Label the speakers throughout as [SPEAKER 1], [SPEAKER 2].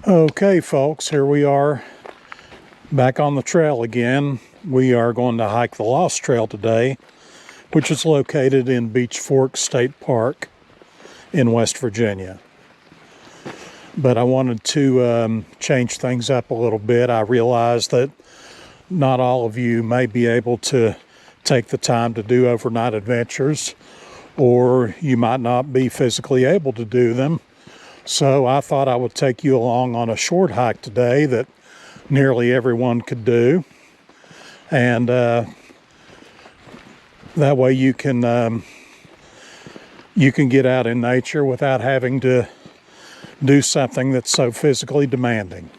[SPEAKER 1] Okay folks, here we are back on the trail again. We are going to hike the Lost Trail today, which is located in Beech Fork State Park in West Virginia. But I wanted to change things up a little bit. I realize that not all of you may be able to take the time to do overnight adventures, or you might not be physically able to do them. So I thought I would take you along on a short hike today that nearly everyone could do. And that way you can get out in nature without having to do something that's so physically demanding.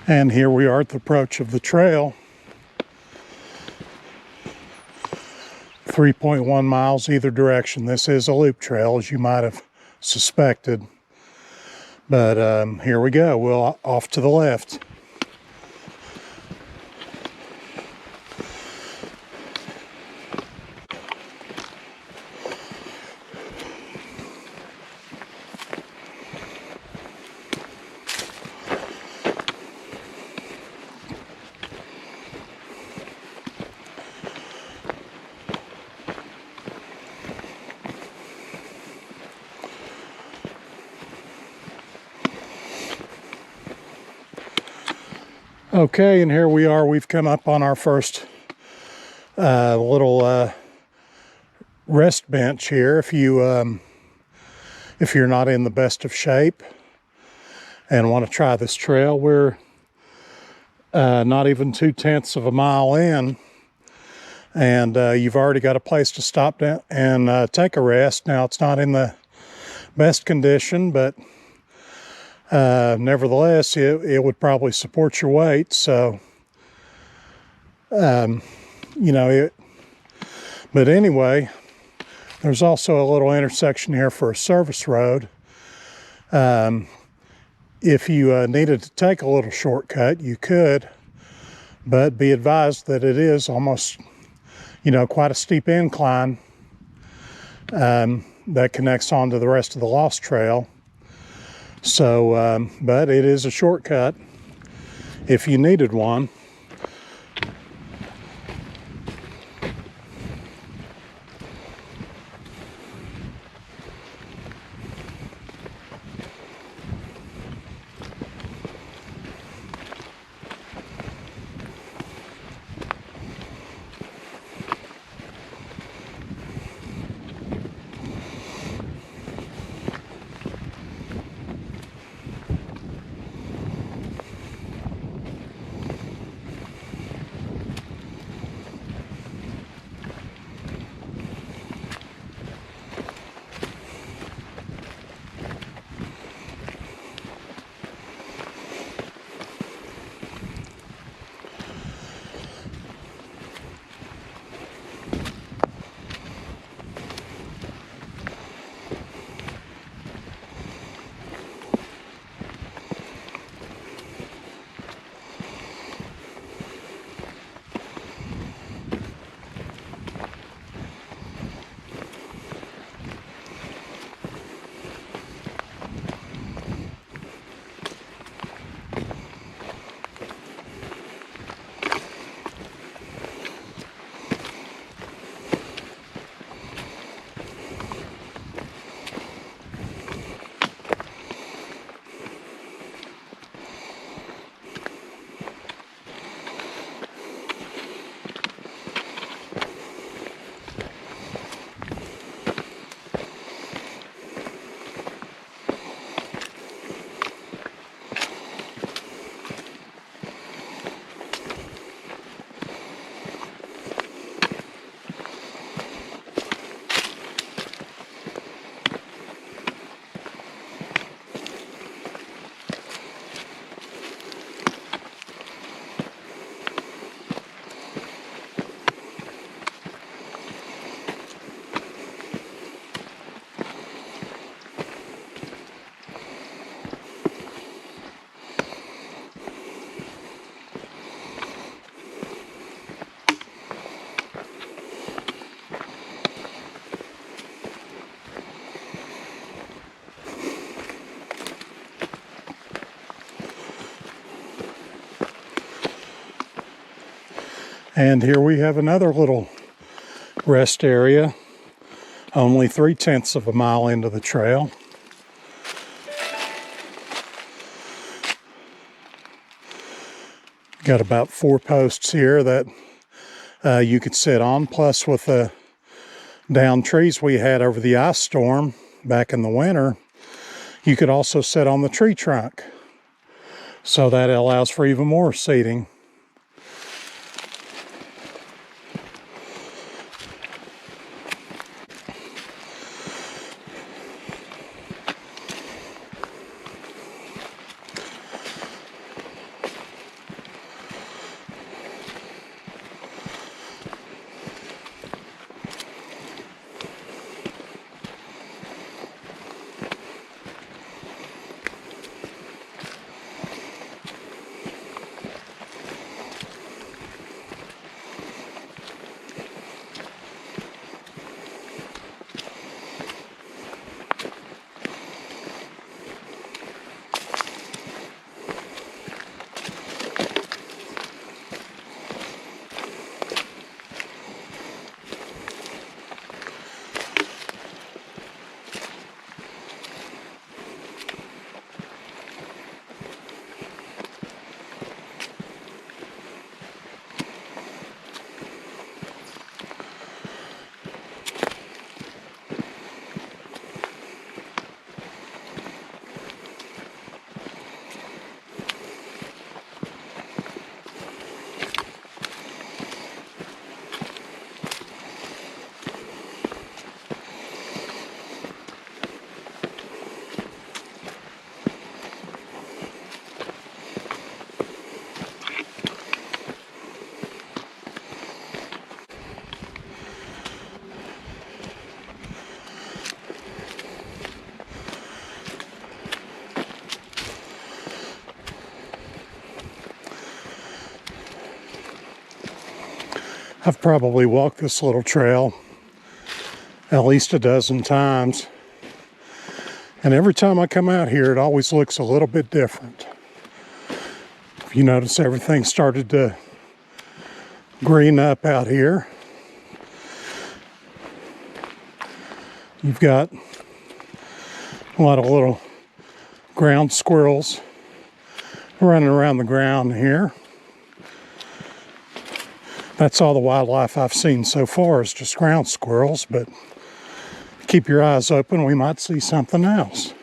[SPEAKER 1] And here we are at the approach of the trail. 3.1 miles either direction. This is a loop trail, as you might have suspected. But here we go. We'll off to the left. Okay, and here we are. We've come up on our first little rest bench here. If you're not in the best of shape and want to try this trail, we're not even 2/10 of a mile in, and you've already got a place to stop down and take a rest. Now, it's not in the best condition, but nevertheless, it would probably support your weight. So, but anyway, there's also a little intersection here for a service road. If you needed to take a little shortcut, you could, but be advised that it is almost, quite a steep incline that connects on to the rest of the Lost Trail. So, but it is a shortcut if you needed one. And here we have another little rest area, only 3/10 of a mile into the trail. Got about 4 posts here that you could sit on, plus with the down trees we had over the ice storm back in the winter, you could also sit on the tree trunk. So that allows for even more seating. I've probably walked this little trail at least a dozen times. And every time I come out here, it always looks a little bit different. If you notice, everything started to green up out here. You've got a lot of little ground squirrels running around the ground here. That's all the wildlife I've seen so far is just ground squirrels, but keep your eyes open, we might see something else.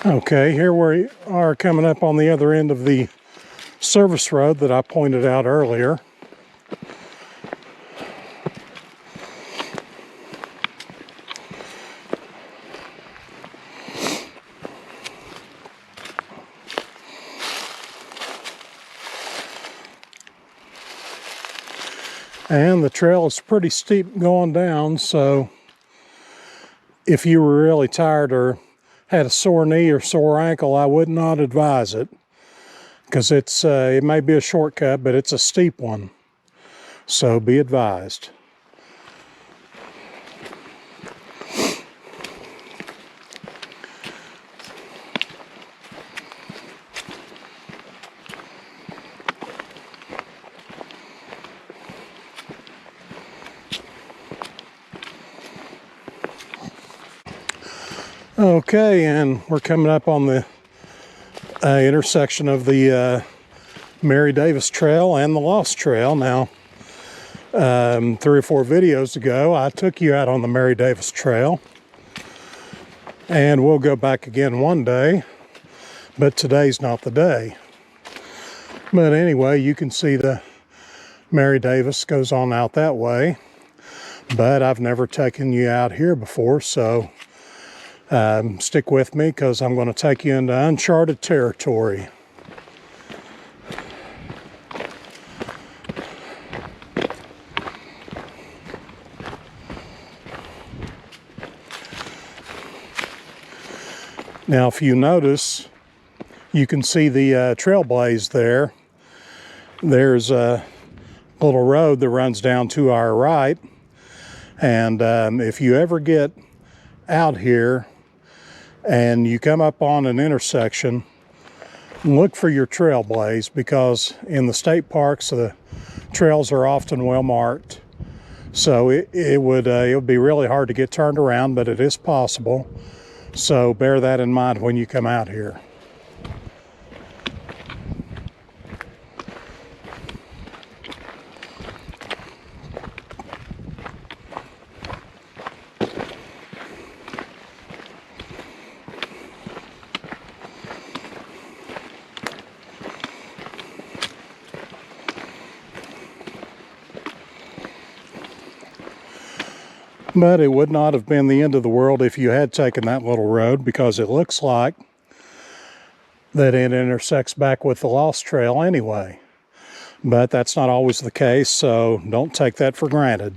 [SPEAKER 1] Okay, here we are coming up on the other end of the service road that I pointed out earlier. And the trail is pretty steep going down, so if you were really tired or had a sore knee or sore ankle, I would not advise it, because it may be a shortcut, but it's a steep one. So be advised. Okay, and we're coming up on the intersection of the Mary Davis Trail and the Lost Trail. Now, 3 or 4 videos ago, I took you out on the Mary Davis Trail, and we'll go back again one day, but today's not the day. But anyway, you can see the Mary Davis goes on out that way, but I've never taken you out here before, so stick with me because I'm going to take you into uncharted territory. Now, if you notice, you can see the trail blaze there. There's a little road that runs down to our right, and if you ever get out here and you come up on an intersection, look for your trail blaze, because in the state parks the trails are often well marked. So it would be really hard to get turned around, but it is possible. So bear that in mind when you come out here. But it would not have been the end of the world if you had taken that little road, because it looks like that it intersects back with the Lost Trail anyway. But that's not always the case, so don't take that for granted.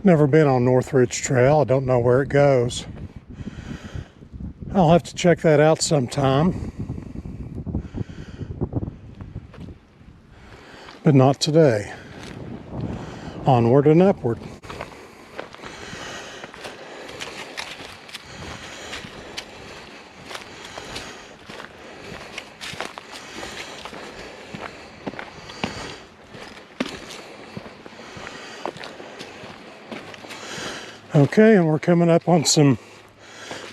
[SPEAKER 1] Never been on Northridge Trail. I don't know where it goes. I'll have to check that out sometime, but not today. Onward and upward. Okay, and we're coming up on some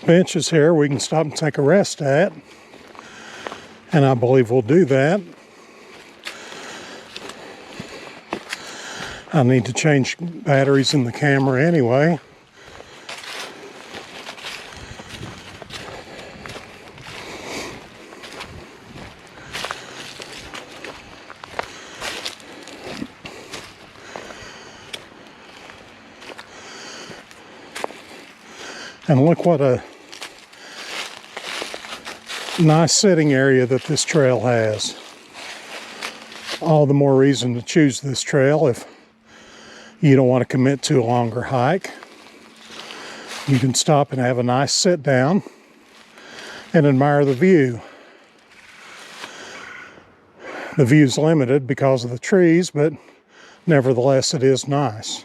[SPEAKER 1] benches here we can stop and take a rest at, and I believe we'll do that. I need to change batteries in the camera anyway. And look what a nice sitting area that this trail has. All the more reason to choose this trail if you don't want to commit to a longer hike. You can stop and have a nice sit down and admire the view. The view's limited because of the trees, but nevertheless it is nice.